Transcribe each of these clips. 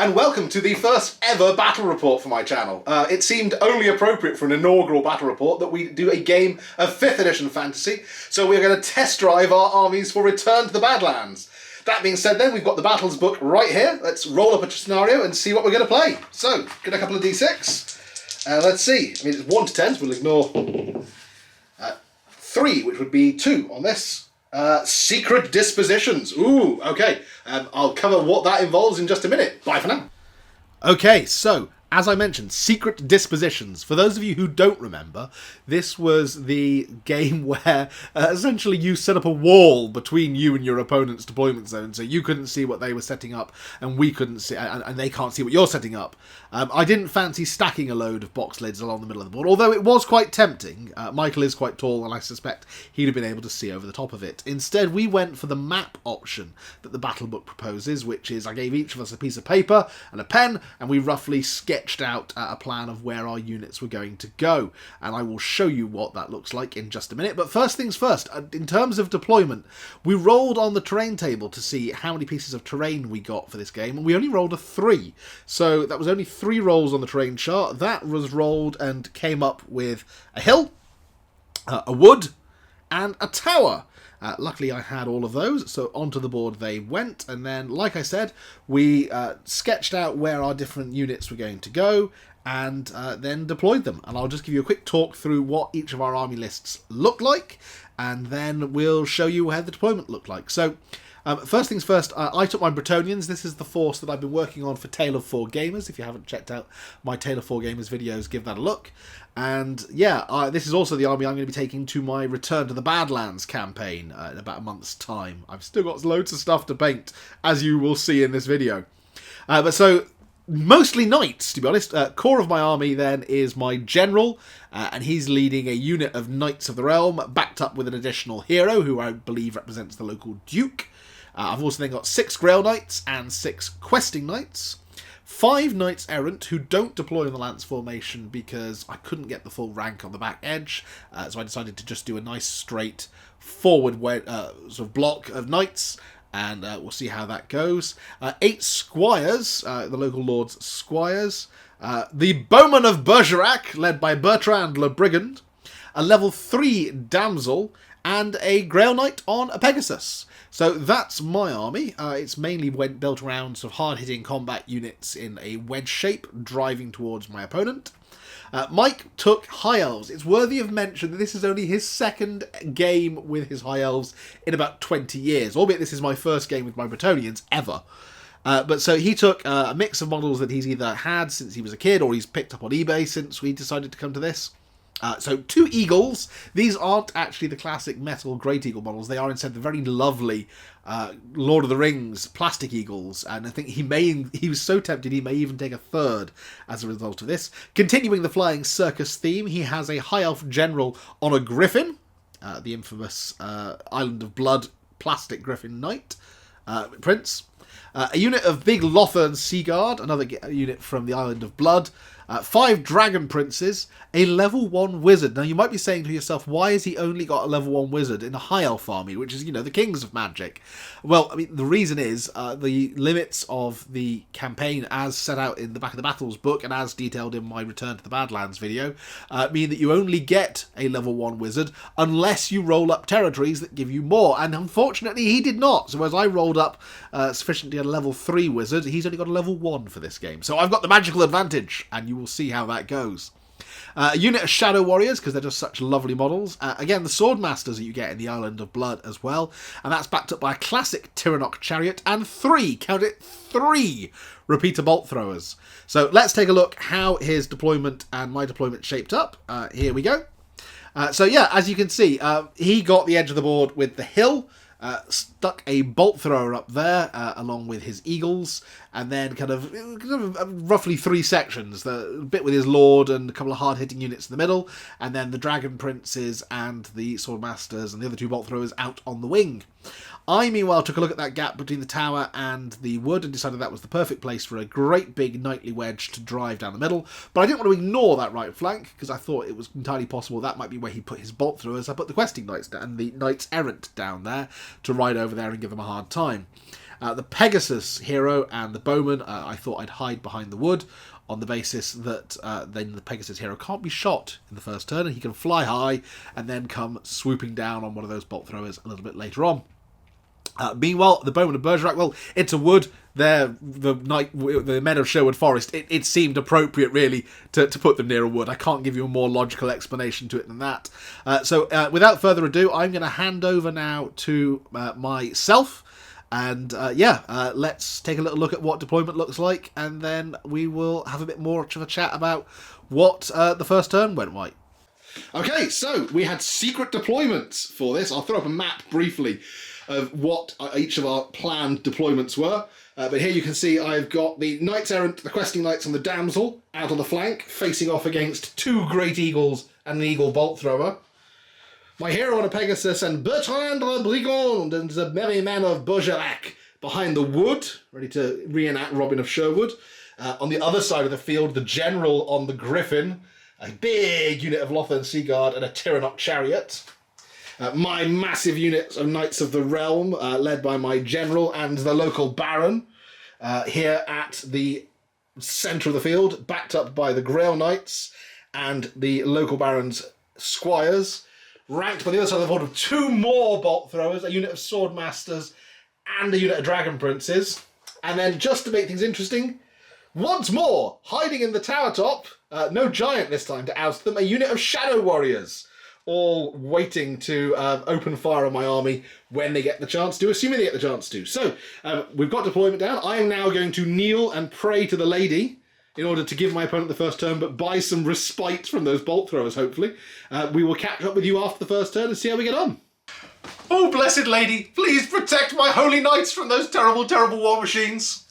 and welcome to the first ever battle report for my channel. It seemed only appropriate for an inaugural battle report that we do a game of 5th edition fantasy, so we're going to test drive our armies for Return to the Badlands. That being said then, we've got the battles book right here. Let's roll up a scenario and see what we're going to play. So, get a couple of d6. Let's see. I mean, it's 1 to 10, so we'll ignore 3, which would be 2 on this. Secret dispositions. Ooh, okay. I'll cover what that involves in just a minute. Bye for now. Okay, so, as I mentioned, secret dispositions. For those of you who don't remember, this was the game where essentially you set up a wall between you and your opponent's deployment zone, so you couldn't see what they were setting up, and we couldn't see, and they can't see what you're setting up. I didn't fancy stacking a load of box lids along the middle of the board, although it was quite tempting. Michael is quite tall, and I suspect he'd have been able to see over the top of it. Instead, we went for the map option that the battle book proposes, which is I gave each of us a piece of paper and a pen, and we roughly sketched out a plan of where our units were going to go. And I will show you what that looks like in just a minute. But first things first, in terms of deployment, we rolled on the terrain table to see how many pieces of terrain we got for this game, and we only rolled a 3. So that was only 3 rolls on the terrain chart. That was rolled and came up with a hill, a wood, and a tower. Luckily I had all of those, so onto the board they went, and then, like I said, we sketched out where our different units were going to go, and then deployed them. And I'll just give you a quick talk through what each of our army lists look like, and then we'll show you how the deployment looked like. So, first things first, I took my Bretonnians. This is the force that I've been working on for Tale of 4 Gamers. If you haven't checked out my Tale of 4 Gamers videos, give that a look. And yeah, this is also the army I'm going to be taking to my Return to the Badlands campaign in about a month's time. I've still got loads of stuff to paint, as you will see in this video. But so, mostly knights, to be honest. Core of my army then is my general, and he's leading a unit of Knights of the Realm, backed up with an additional hero, who I believe represents the local duke. I've also then got 6 Grail Knights and 6 Questing Knights. 5 Knights Errant who don't deploy in the Lance formation because I couldn't get the full rank on the back edge, so I decided to just do a nice straight forward sort of block of Knights, and we'll see how that goes. 8 Squires, the local lord's Squires. The Bowman of Bergerac, led by Bertrand Le Brigand. A level 3 Damsel, and a Grail Knight on a Pegasus. So that's my army. It's mainly built around sort of hard-hitting combat units in a wedge shape, driving towards my opponent. Mike took High Elves. It's worthy of mention that this is only his second game with his High Elves in about 20 years, albeit this is my first game with my Bretonnians ever. But so he took a mix of models that he's either had since he was a kid or he's picked up on eBay since we decided to come to this. So 2 Eagles. These aren't actually the classic metal Great Eagle models. They are instead the very lovely Lord of the Rings plastic eagles. And I think he was so tempted he may even take a 3rd as a result of this. Continuing the flying circus theme, he has a High Elf General on a Griffin. The infamous Island of Blood plastic Griffin Knight Prince. A unit of Big Lothern Seaguard, another unit from the Island of Blood. 5 Dragon Princes, a level 1 Wizard. Now you might be saying to yourself, why has he only got a level 1 Wizard in a High Elf army, which is, you know, the kings of magic? Well, I mean, the reason is the limits of the campaign as set out in the Back of the Battles book and as detailed in my Return to the Badlands video mean that you only get a level 1 Wizard unless you roll up territories that give you more, and unfortunately he did not. So as I rolled up sufficiently a level 3 Wizard, he's only got a level 1 for this game. So I've got the magical advantage, and you will see how that goes. A unit of Shadow Warriors, because they're just such lovely models. Again, the Sword Masters that you get in the Island of Blood as well. And that's backed up by a classic Tyrannoc Chariot and 3, count it, 3 Repeater Bolt Throwers. So let's take a look how his deployment and my deployment shaped up. Here we go. So yeah, as you can see, he got the edge of the board with the hill. Stuck a bolt thrower up there along with his eagles, and then kind of roughly 3 sections, the bit with his lord and a couple of hard-hitting units in the middle, and then the dragon princes and the sword masters and the other 2 bolt throwers out on the wing. I, meanwhile, took a look at that gap between the tower and the wood and decided that was the perfect place for a great big knightly wedge to drive down the middle. But I didn't want to ignore that right flank, because I thought it was entirely possible that might be where he put his bolt throwers. I put the questing knights and the knights errant down there, to ride over there and give them a hard time. The Pegasus hero and the Bowman, I thought I'd hide behind the wood on the basis that then the Pegasus hero can't be shot in the first turn and he can fly high and then come swooping down on one of those bolt throwers a little bit later on. Meanwhile, the Bowman of Bergerac, well, it's a wood. The men of Sherwood Forest, it seemed appropriate, really, to put them near a wood. I can't give you a more logical explanation to it than that. So, without further ado, I'm going to hand over now to myself. And, let's take a little look at what deployment looks like. And then we will have a bit more of a chat about what the first turn went right. Okay, so we had secret deployments for this. I'll throw up a map briefly of what each of our planned deployments were. But here you can see I've got the Knights Errant, the Questing Knights and the Damsel out on the flank, facing off against 2 Great Eagles and an Eagle Bolt Thrower. My hero on a Pegasus and Bertrand de Brigand and the merry men of Bergerac behind the wood, ready to reenact Robin of Sherwood. On the other side of the field, the General on the Griffin, a big unit of Lothern Sea Guard and a Tyrannoc Chariot. My massive units of Knights of the Realm, led by my General and the local Baron, here at the centre of the field, backed up by the Grail Knights and the local Baron's Squires, ranked by the other side of the field with 2 more Bolt Throwers, a unit of Sword Masters and a unit of Dragon Princes. And then, just to make things interesting, once more, hiding in the tower top, no giant this time to oust them, a unit of Shadow Warriors, all waiting to open fire on my army when they get the chance to, assuming they get the chance to. So, we've got deployment down. I am now going to kneel and pray to the lady in order to give my opponent the first turn, but buy some respite from those bolt throwers, hopefully. We will catch up with you after the first turn and see how we get on. Oh, blessed lady, please protect my holy knights from those terrible, terrible war machines.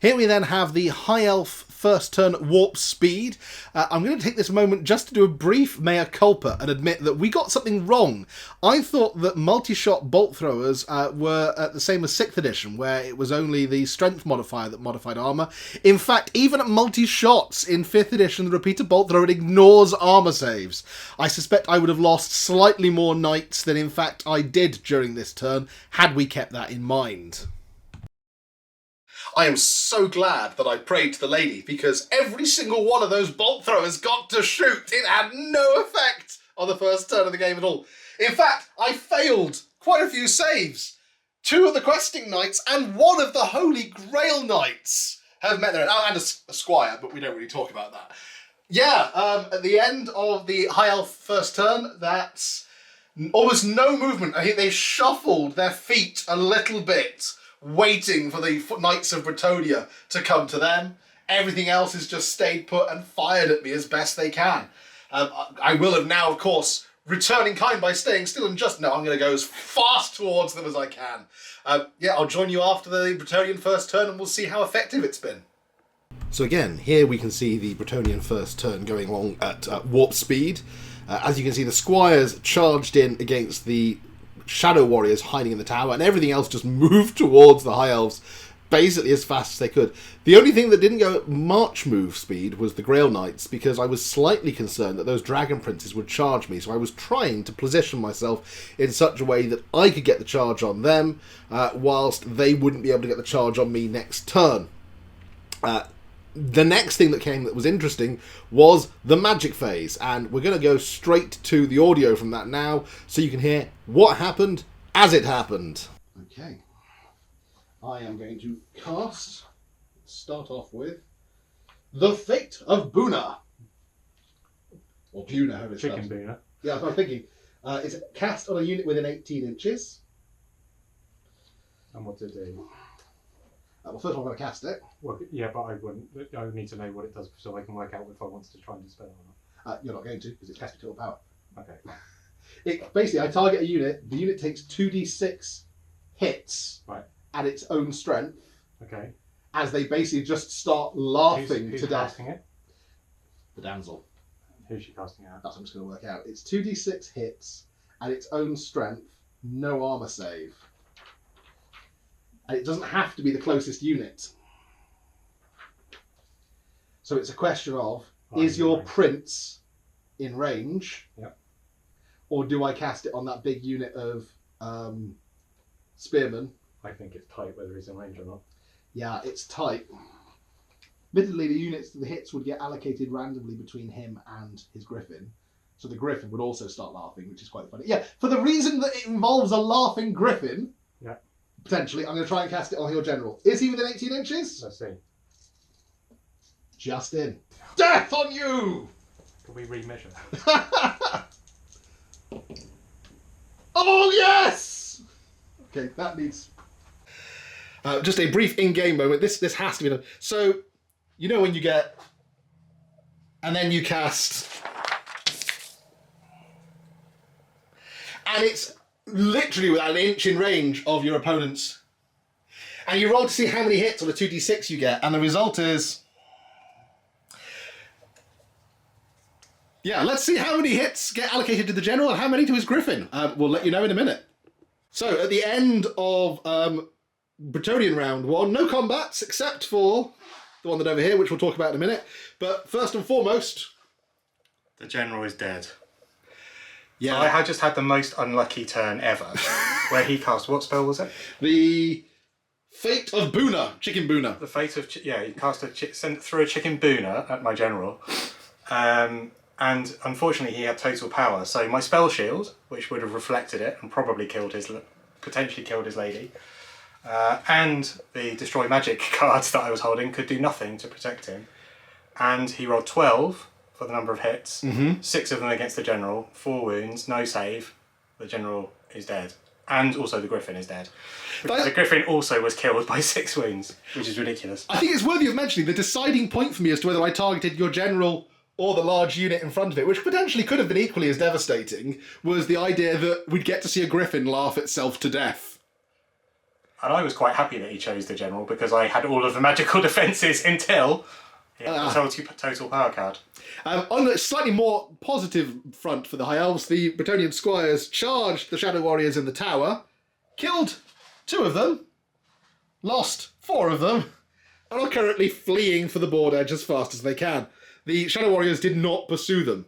Here we then have the High Elf first turn warp speed. I'm going to take this moment just to do a brief mea culpa and admit that we got something wrong. I thought that multi-shot bolt throwers were the same as 6th edition, where it was only the strength modifier that modified armour. In fact, even at multi-shots in 5th edition, the repeater bolt thrower ignores armour saves. I suspect I would have lost slightly more knights than in fact I did during this turn, had we kept that in mind. I am so glad that I prayed to the lady, because every single one of those bolt throwers got to shoot. It had no effect on the first turn of the game at all. In fact, I failed quite a few saves. 2 of the Questing Knights and 1 of the Holy Grail Knights have met their end. Oh, and a Squire, but we don't really talk about that. Yeah, at the end of the High Elf first turn, that's almost no movement. I think they shuffled their feet a little bit, waiting for the Knights of Bretonia to come to them. Everything else has just stayed put and fired at me as best they can. I will have now, of course, returning kind by staying still and just, no, I'm going to go as fast towards them as I can. I'll join you after the Bretonian first turn and we'll see how effective it's been. So again, here we can see the Bretonian first turn going along at warp speed. As you can see, the Squires charged in against the Shadow Warriors hiding in the tower, and everything else just moved towards the High Elves basically as fast as they could. The only thing that didn't go at march move speed was the Grail Knights, because I was slightly concerned that those Dragon Princes would charge me, so I was trying to position myself in such a way that I could get the charge on them, whilst they wouldn't be able to get the charge on me next turn. The next thing that came that was interesting was the magic phase, and we're going to go straight to the audio from that now so you can hear what happened as it happened. Okay, I am going to start off with The Fate of Buna. Or Buna, however it's Chicken spelled. Buna. Yeah, that's what I'm thinking. It's cast on a unit within 18 inches. And what does it do? Well, first of all, I'm going to cast it. Well, yeah, but I would need to know what it does so I can work out if I want to try and dispel it or not. You're not going to, because it's cast with total power. Okay. Basically, I target a unit. The unit takes 2d6 hits at its own strength. Okay. As they basically just start laughing who's to death. casting it? The damsel. Who's she casting it at? That's what I'm just going to work out. It's 2d6 hits at its own strength, no armor save. And it doesn't have to be the closest unit. So it's a question of, is your prince in range? Yep. Or do I cast it on that big unit of spearmen. I think it's tight whether he's in range or not. Yeah, it's tight. Admittedly, the hits would get allocated randomly between him and his griffin. So the griffin would also start laughing, which is quite funny. Yeah, for the reason that it involves a laughing griffin, Yeah. potentially, I'm going to try and cast it on your general. Is he within 18 inches? Let's see. Just in. Death on you! Can we remeasure? Oh, yes! Okay, that needs... just a brief in-game moment. This has to be done. So, you know when you get... And then you cast... And it's literally within an inch in range of your opponent's. And you roll to see how many hits on a 2d6 you get. And the result is... Yeah, let's see how many hits get allocated to the general and how many to his griffin. We'll let you know in a minute. So, at the end of Bretonnian round 1, no combats except for the one that over here, which we'll talk about in a minute. But first and foremost... The general is dead. Yeah. I had just had the most unlucky turn ever, where he cast, what spell was it? The Fate of Boona, Chicken Boona. The Fate of, he cast threw a chicken Boona at my general. And unfortunately he had total power, so my spell shield, which would have reflected it and probably potentially killed his lady, and the destroy magic cards that I was holding could do nothing to protect him. And he rolled 12 for the number of hits, 6 of them against the general, 4 wounds, no save, the general is dead. And also the griffin is dead. The griffin also was killed by 6 wounds, which is ridiculous. I think it's worthy of mentioning the deciding point for me as to whether I targeted your general or the large unit in front of it, which potentially could have been equally as devastating, was the idea that we'd get to see a griffin laugh itself to death. And I was quite happy that he chose the general, because I had all of the magical defences until he had the total power card. On a slightly more positive front for the High Elves, the Bretonnian squires charged the Shadow Warriors in the tower, killed 2 of them, lost 4 of them, and are currently fleeing for the board edge as fast as they can. The Shadow Warriors did not pursue them.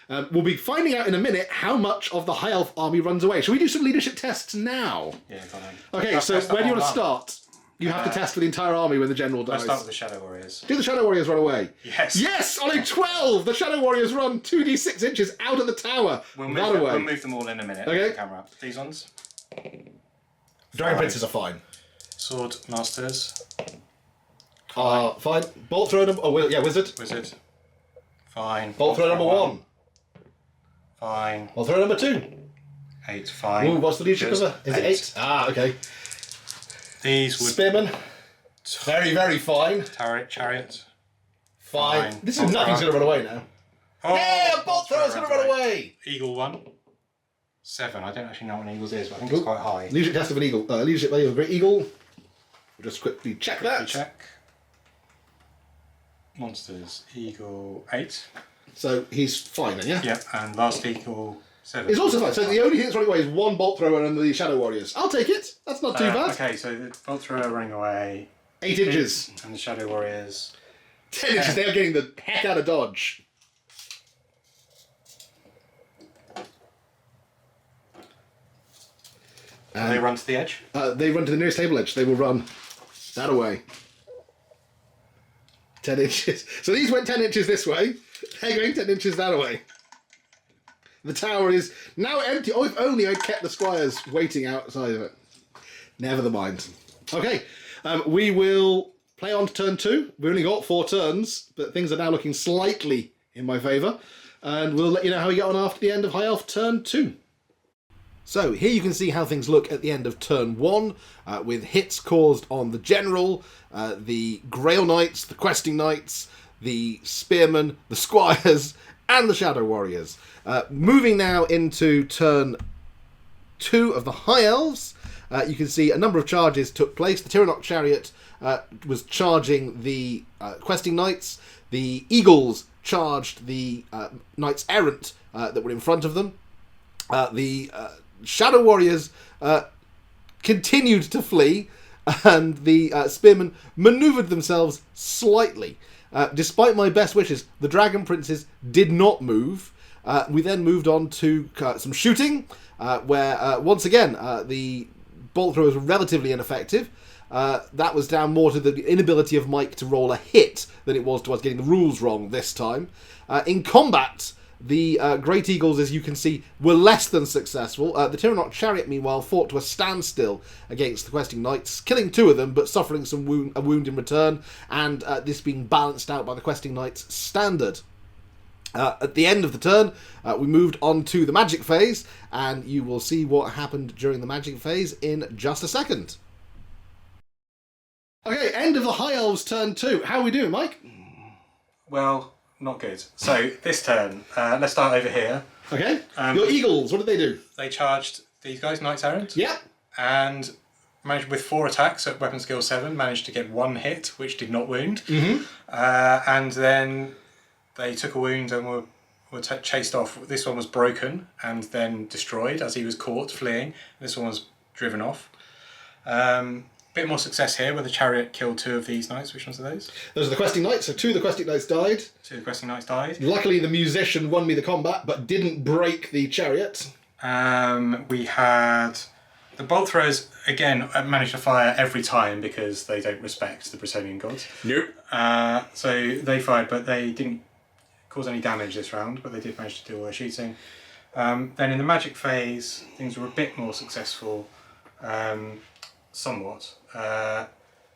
We'll be finding out in a minute how much of the High Elf army runs away. Shall we do some leadership tests now? Yeah, go on. Okay, so where do you want to start? You have to test for the entire army when the general dies. Let's start with the Shadow Warriors. Do the Shadow Warriors run away? Yes. Yes! On a 12! The Shadow Warriors run 2d6 inches out of the tower. We'll away. move them all in a minute. Okay. The camera. These ones. Dragon Princes are fine. Sword Masters. Fine. Bolt thrower number... Oh, Wizard. Wizard. Fine. Bolt thrower number 1. Fine. Bolt thrower number 2. 8. Fine. Ooh, what's the leadership cover? Is it 8? Ah, okay. These would... Spearman. Very, very fine. Chariot. Fine. This is Bolt nothing's thrower. going to run away now. Oh, Yeah, Bolt thrower's going to run away! Eagle 1. 7. I don't actually know what an eagle's is, but I think it's quite high. Leadership test of an eagle. Leadership value of a great eagle. We'll just quickly check that. Check. Monsters. Eagle 8. So he's fine then, yeah? Yep, and last eagle 7. It's also fine. So the only thing that's running away is 1 bolt thrower and the Shadow Warriors. I'll take it. That's not too bad. Okay, so the bolt thrower running away. 8 inches. And the Shadow Warriors. 10 inches. They are getting the heck out of dodge. They run to the edge? They run to the nearest table edge. They will run that away. 10 inches. So these went 10 inches this way. They're going 10 inches that way. The tower is now empty. Oh, if only I'd kept the squires waiting outside of it. Never mind. Okay, we will play on to turn 2. We only got 4 turns, but things are now looking slightly in my favour. And we'll let you know how we get on after the end of High Elf turn 2. So here you can see how things look at the end of turn 1, with hits caused on the general, the Grail Knights, the Questing Knights, the Spearmen, the Squires, and the Shadow Warriors. Moving now into turn 2 of the High Elves, you can see a number of charges took place. The Tyrannok Chariot was charging the Questing Knights. The Eagles charged the Knights Errant that were in front of them. The Shadow Warriors continued to flee, and the Spearmen manoeuvred themselves slightly. Despite my best wishes, the Dragon Princes did not move. We then moved on to some shooting, where once again the bolt throwers were relatively ineffective. That was down more to the inability of Mike to roll a hit than it was to us getting the rules wrong this time. In combat, the Great Eagles, as you can see, were less than successful. The Tyrannot Chariot, meanwhile, fought to a standstill against the Questing Knights, killing 2 of them, but suffering a wound in return, and this being balanced out by the Questing Knights' standard. At the end of the turn, we moved on to the magic phase, and you will see what happened during the magic phase in just a second. Okay, end of the High Elves turn 2. How are we doing, Mike? Well, not good. So this turn, let's start over here. Okay, your Eagles, what did they do? They charged these guys, Knights Errant. Yeah. And managed with 4 attacks at weapon skill 7, managed to get 1 hit, which did not wound. And then they took a wound and were chased off. This one was broken and then destroyed as he was caught fleeing. This one was driven off. Bit more success here where the chariot killed 2 of these knights. Which ones are those? Those are the Questing Knights, so 2 of the Questing Knights died. 2 of the Questing Knights died. Luckily the musician won me the combat, but didn't break the chariot. We had the bolt throwers, again, managed to fire every time because they don't respect the Bretonnian gods. Nope. So they fired, but they didn't cause any damage this round, but they did manage to do all their shooting. Then in the magic phase, things were a bit more successful, somewhat.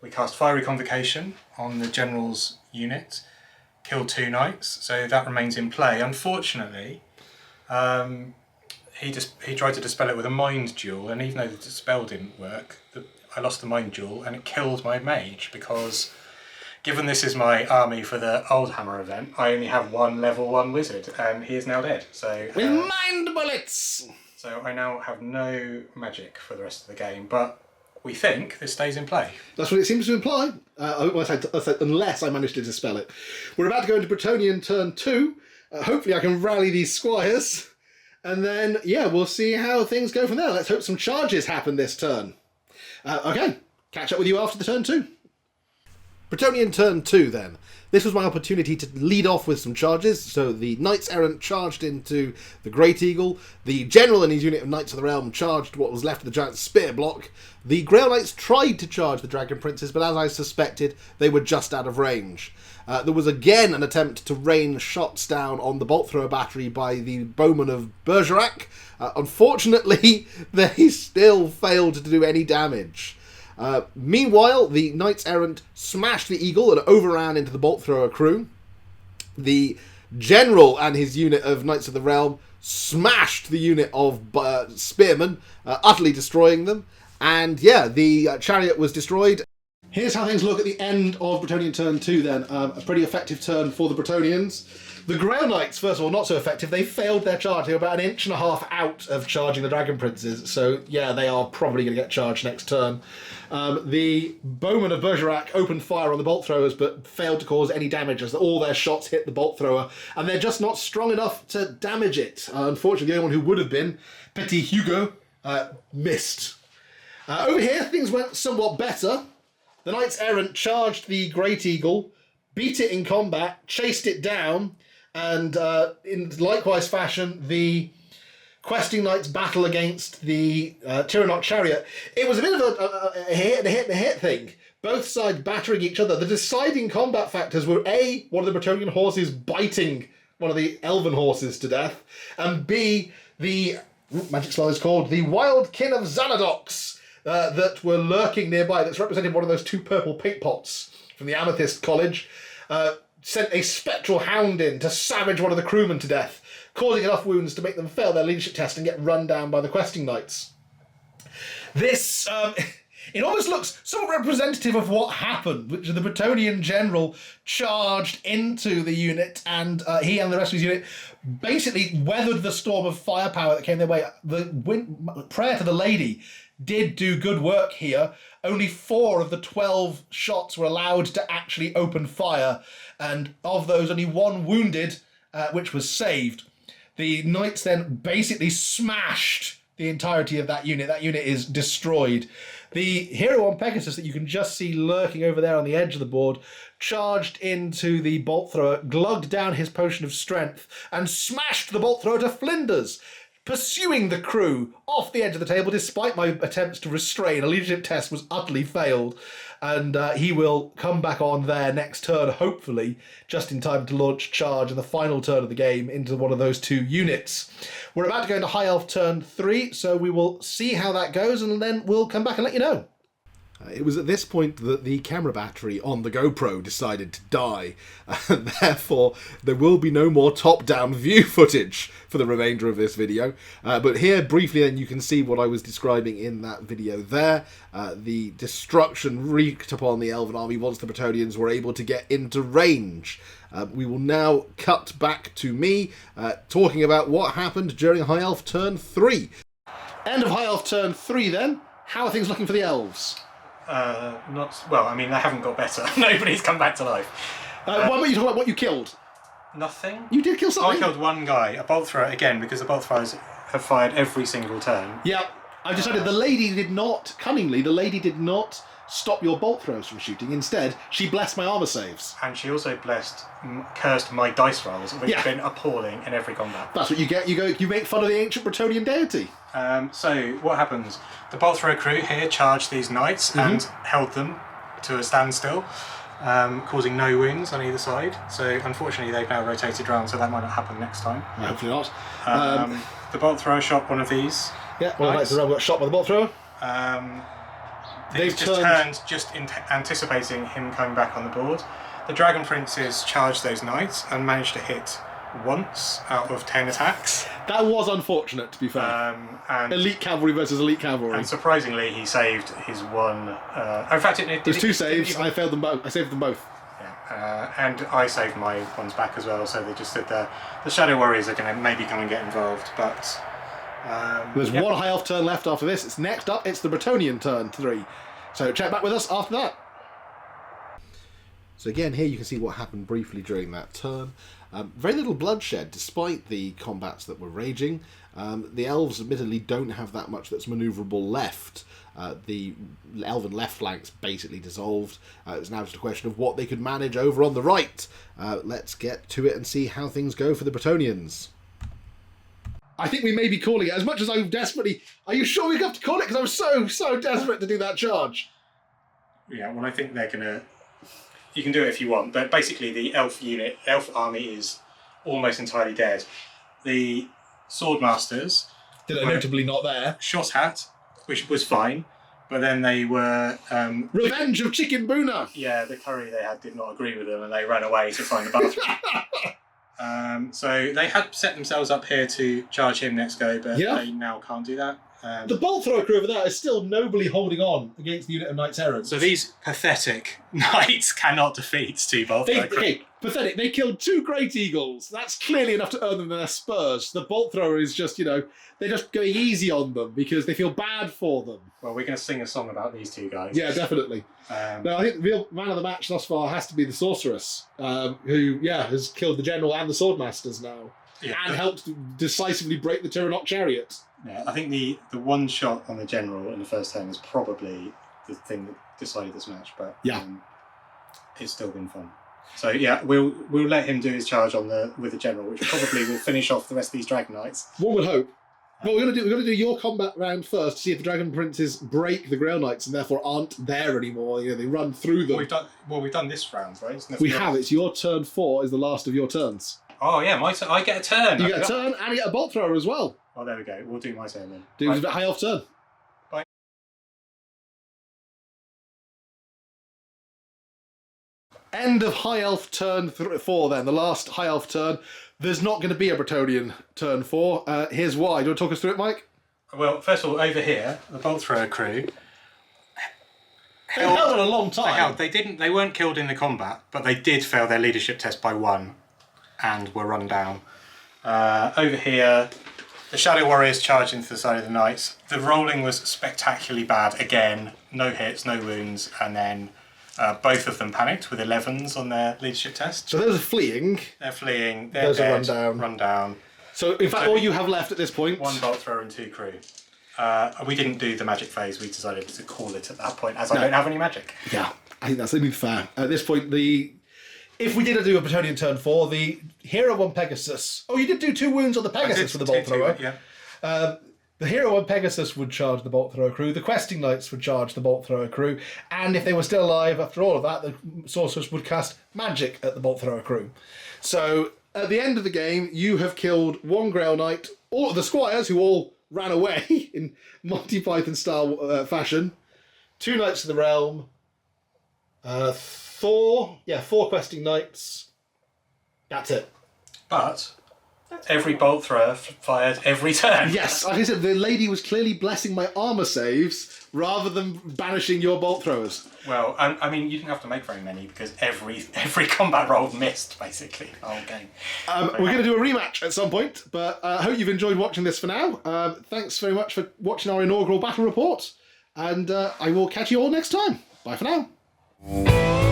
We cast Fiery Convocation on the general's unit, killed 2 knights, so that remains in play. Unfortunately, he tried to dispel it with a mind duel, and even though the dispel didn't work, I lost the mind duel, and it killed my mage because, given this is my army for the Oldhammer event, I only have 1 level 1 wizard, and he is now dead. So with mind bullets! So I now have no magic for the rest of the game, but we think this stays in play. That's what it seems to imply, unless I manage to dispel it. We're about to go into Bretonnian turn 2. Hopefully I can rally these squires, and then, yeah, we'll see how things go from there. Let's hope some charges happen this turn. Okay, catch up with you after the turn 2. Bretonnian turn 2 then. This was my opportunity to lead off with some charges. So the Knights Errant charged into the Great Eagle. The General and his unit of Knights of the Realm charged what was left of the giant spear block. The Grail Knights tried to charge the Dragon Princes, but as I suspected, they were just out of range. There was again an attempt to rain shots down on the bolt thrower battery by the Bowmen of Bergerac. Unfortunately, they still failed to do any damage. Meanwhile, the Knights Errant smashed the Eagle and overran into the bolt thrower crew. The General and his unit of Knights of the Realm smashed the unit of Spearmen, utterly destroying them. And yeah, the chariot was destroyed. Here's how things look at the end of Bretonnian turn 2 then. A pretty effective turn for the Bretonnians. The Grail Knights, first of all, not so effective. They failed their charge. They were about 1.5 inches out of charging the Dragon Princes. So yeah, they are probably going to get charged next turn. The Bowmen of Bergerac opened fire on the bolt throwers but failed to cause any damage as all their shots hit the bolt thrower, and they're just not strong enough to damage it. Unfortunately, the only one who would have been, Petit Hugo, missed. Over here, things went somewhat better. The Knights Errant charged the Great Eagle, beat it in combat, chased it down, and in likewise fashion, the Questing Knights battle against the Tyrannot Chariot. It was a bit of a hit and a hit thing. Both sides battering each other. The deciding combat factors were A, one of the Bretonnian horses biting one of the Elven horses to death, and B, the magic spell is called the Wild Kin of Xanadox that were lurking nearby. That's represented one of those 2 purple paint pots from the Amethyst College. Sent a spectral hound in to savage one of the crewmen to death, causing enough wounds to make them fail their leadership test and get run down by the Questing Knights. This, it almost looks somewhat representative of what happened, which the Bretonnian general charged into the unit, and he and the rest of his unit basically weathered the storm of firepower that came their way. The prayer to the lady did do good work here. Only 4 of the 12 shots were allowed to actually open fire, and of those, only 1 wounded, which was saved. The Knights then basically smashed the entirety of that unit. That unit is destroyed. The hero on Pegasus that you can just see lurking over there on the edge of the board charged into the bolt thrower, glugged down his potion of strength, and smashed the bolt thrower to flinders. pursuing the crew off the edge of the table despite my attempts to restrain. A leadership test was utterly failed, and he will come back on there next turn, hopefully, just in time to launch charge in the final turn of the game into one of those two units. We're about to go into High Elf turn 3, so we will see how that goes, and then we'll come back and let you know. It was at this point that the camera battery on the GoPro decided to die, and therefore there will be no more top-down view footage for the remainder of this video. But here, briefly, then, you can see what I was describing in that video there. The destruction wreaked upon the Elven army once the Bretonnians were able to get into range. We will now cut back to me, talking about what happened during High Elf turn 3. End of High Elf turn 3, then. How are things looking for the Elves? Not well. I mean, they haven't got better. Nobody's come back to life. Why don't you talk about what you killed? Nothing. You did kill something. I killed one guy, a bolt thrower, again, because the bolt throwers have fired every single turn. Yeah, I decided the lady did not, cunningly, the lady did not stop your bolt throws from shooting. Instead, she blessed my armour saves. And she also cursed my dice rolls, which have been appalling in every combat. That's what you get. You make fun of the ancient Bretonnian deity. So what happens? The bolt thrower crew here charged these knights and held them to a standstill, causing no wounds on either side. So unfortunately they've now rotated around, so that might not happen next time. Hopefully not. The bolt thrower shot one of these. Yeah, well, knights got shot by the bolt thrower. They've just turned, anticipating him coming back on the board. The Dragon Princes charged those knights and managed to hit once out of 10 attacks. That was unfortunate, to be fair. And elite cavalry versus elite cavalry. And surprisingly, he saved his one. In fact, there's two saves. I failed them both. I saved them both. Yeah, and I saved my ones back as well. So they just stood there. The Shadow Warriors are going to maybe come and get involved, but there's one High Elf turn left after this. It's next up. It's the Bretonnian turn 3. So check back with us after that. So again, here you can see what happened briefly during that turn. Very little bloodshed, despite the combats that were raging. The Elves admittedly don't have that much that's manoeuvrable left. The Elven left flank's basically dissolved. It's now just a question of what they could manage over on the right. Let's get to it and see how things go for the Bretonnians. I think we may be calling it, as much as I desperately... Are you sure we have to call it? Because I was so desperate to do that charge. Yeah, well, I think they're going to... You can do it if you want, but basically the Elf army is almost entirely dead. The Swordmasters... That are notably not there. Shot at, which was fine, but then they were... Revenge of Chicken Boona! Yeah, the curry they had did not agree with them, and they ran away to find the bathroom. So they had set themselves up here to charge him next go, but they now can't do that. The bolt thrower crew over there is still nobly holding on against the unit of Knights Errant. So these pathetic knights cannot defeat two bolt thrower crew. Okay, pathetic. They killed 2 Great Eagles. That's clearly enough to earn them their spurs. The bolt thrower is just, they're just going easy on them because they feel bad for them. Well, we're going to sing a song about these two guys. Yeah, definitely. No, I think the real man of the match thus far has to be the Sorceress, who, has killed the General and the Swordmasters now. Yeah, and helped decisively break the Tyrannok chariot. Yeah, I think the one shot on the General in the first turn is probably the thing that decided this match, but it's still been fun. So yeah, we'll let him do his charge with the General, which probably will finish off the rest of these Dragon Knights. One would hope. But we're gonna do your combat round first to see if the Dragon Princes break the Grail Knights and therefore aren't there anymore. They run through them. We've done this round, right? We have. It's your turn 4 is the last of your turns. Oh yeah, my turn. I get a turn. You get a turn and you get a bolt thrower as well. Oh, there we go. We'll do my turn then. Do a High Elf turn. Bye. End of High Elf turn 4 then, the last High Elf turn. There's not going to be a Bretonnian turn 4. Here's why. Do you want to talk us through it, Mike? Well, first of all, over here, the bolt thrower crew... They held on a long time. They weren't killed in the combat, but they did fail their leadership test by 1 and were run down. Over here, the Shadow Warriors charged into the side of the Knights. The rolling was spectacularly bad. Again, no hits, no wounds, and then both of them panicked with 11s on their leadership test. So those are fleeing. They're fleeing. They're those dead, are run down. So in fact, all you have left at this point... 1 bolt thrower and 2 crew. We didn't do the magic phase. We decided to call it at that point, as I don't have any magic. Yeah, I think that's only fair. At this point, if we did do a Bretonnian turn 4, the Hero 1 Pegasus... Oh, you did do 2 wounds on the Pegasus for the bolt thrower. The hero on Pegasus would charge the bolt thrower crew, the questing knights would charge the bolt thrower crew, and if they were still alive after all of that, the sorcerers would cast magic at the bolt thrower crew. So at the end of the game, you have killed one Grail Knight, all of the squires who all ran away in Monty Python style fashion, 2 Knights of the Realm, 4 questing knights. That's it. But every bolt thrower fired every turn. Yes, like I said, the lady was clearly blessing my armour saves rather than banishing your bolt throwers. Well, I mean, you didn't have to make very many because every combat roll missed, basically, the whole game. We're going to do a rematch at some point, but I hope you've enjoyed watching this for now. Thanks very much for watching our inaugural battle report, and I will catch you all next time. Bye for now.